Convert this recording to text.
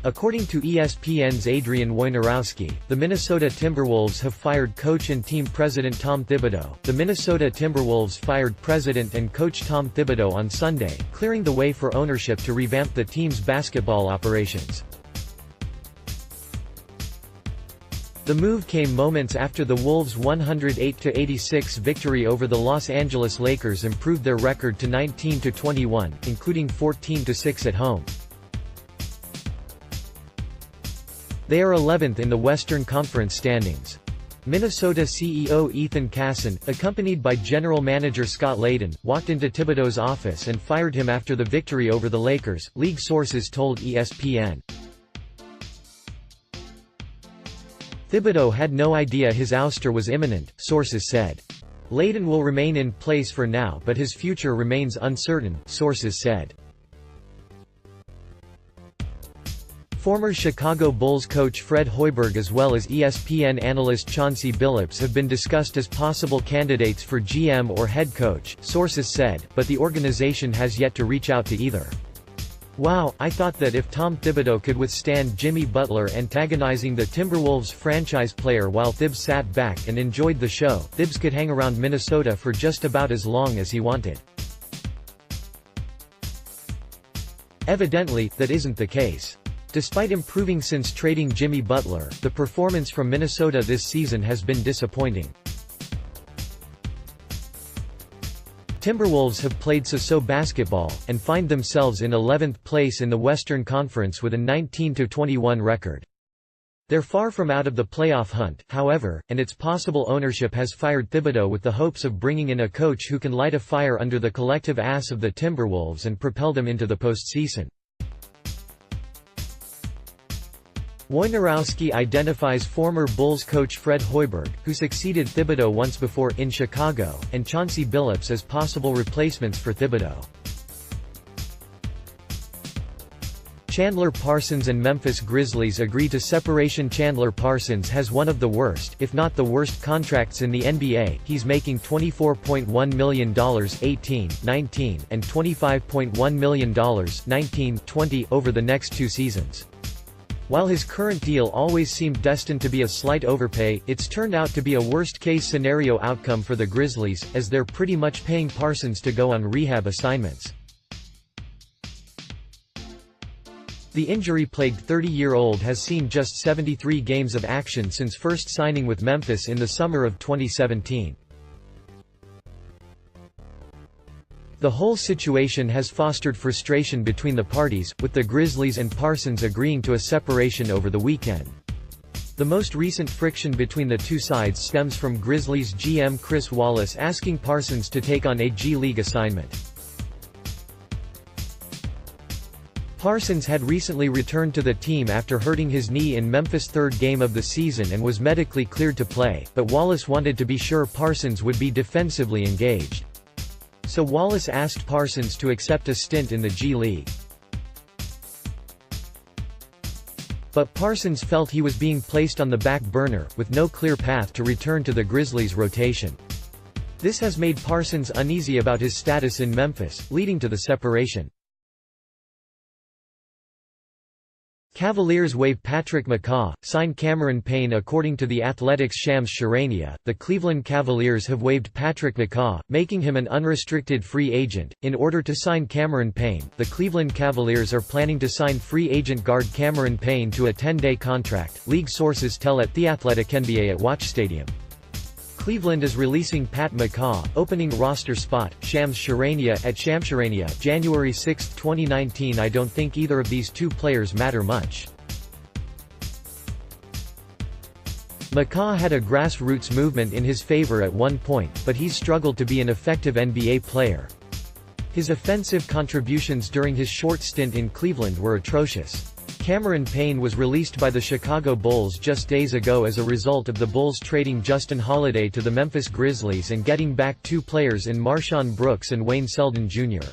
According to ESPN's Adrian Wojnarowski, the Minnesota Timberwolves have fired coach and team president Tom Thibodeau. The Minnesota Timberwolves fired president and coach Tom Thibodeau on Sunday, clearing the way for ownership to revamp the team's basketball operations. The move came moments after the Wolves' 108-86 victory over the Los Angeles Lakers improved their record to 19-21, including 14-6 at home. They are 11th in the Western Conference standings. Minnesota CEO Ethan Casson, accompanied by General Manager Scott Layden, walked into Thibodeau's office and fired him after the victory over the Lakers, league sources told ESPN. Thibodeau had no idea his ouster was imminent, sources said. Layden will remain in place for now but his future remains uncertain, sources said. Former Chicago Bulls coach Fred Hoiberg as well as ESPN analyst Chauncey Billups have been discussed as possible candidates for GM or head coach, sources said, but the organization has yet to reach out to either. "Wow, I thought that if Tom Thibodeau could withstand Jimmy Butler antagonizing the Timberwolves franchise player while Thibs sat back and enjoyed the show, Thibs could hang around Minnesota for just about as long as he wanted." Evidently, that isn't the case. Despite improving since trading Jimmy Butler, the performance from Minnesota this season has been disappointing. Timberwolves have played so-so basketball, and find themselves in 11th place in the Western Conference with a 19-21 record. They're far from out of the playoff hunt, however, and it's possible ownership has fired Thibodeau with the hopes of bringing in a coach who can light a fire under the collective ass of the Timberwolves and propel them into the postseason. Wojnarowski identifies former Bulls coach Fred Hoiberg, who succeeded Thibodeau once before in Chicago, and Chauncey Billups as possible replacements for Thibodeau. Chandler Parsons and Memphis Grizzlies agree to separation. Chandler Parsons has one of the worst, if not the worst contracts in the NBA. He's making $24.1 million 18-19 and $25.1 million 19-20 over the next 2 seasons. While his current deal always seemed destined to be a slight overpay, it's turned out to be a worst-case scenario outcome for the Grizzlies, as they're pretty much paying Parsons to go on rehab assignments. The injury-plagued 30-year-old has seen just 73 games of action since first signing with Memphis in the summer of 2017. The whole situation has fostered frustration between the parties, with the Grizzlies and Parsons agreeing to a separation over the weekend. The most recent friction between the two sides stems from Grizzlies GM Chris Wallace asking Parsons to take on a G League assignment. Parsons had recently returned to the team after hurting his knee in Memphis' third game of the season and was medically cleared to play, but Wallace wanted to be sure Parsons would be defensively engaged. So Wallace asked Parsons to accept a stint in the G League. But Parsons felt he was being placed on the back burner, with no clear path to return to the Grizzlies' rotation. This has made Parsons uneasy about his status in Memphis, leading to the separation. Cavaliers waive Patrick McCaw, sign Cameron Payne. According to The Athletic's Shams Charania, the Cleveland Cavaliers have waived Patrick McCaw, making him an unrestricted free agent. In order to sign Cameron Payne, the Cleveland Cavaliers are planning to sign free agent guard Cameron Payne to a 10-day contract, league sources tell at The Athletic. NBA at Watch Stadium. Cleveland is releasing Pat McCaw, opening roster spot. Shams Charania at Shamsharania, January 6, 2019. I don't think either of these two players matter much. McCaw had a grassroots movement in his favor at one point, but he's struggled to be an effective NBA player. His offensive contributions during his short stint in Cleveland were atrocious. Cameron Payne was released by the Chicago Bulls just days ago as a result of the Bulls trading Justin Holiday to the Memphis Grizzlies and getting back 2 players in Marshawn Brooks and Wayne Selden Jr.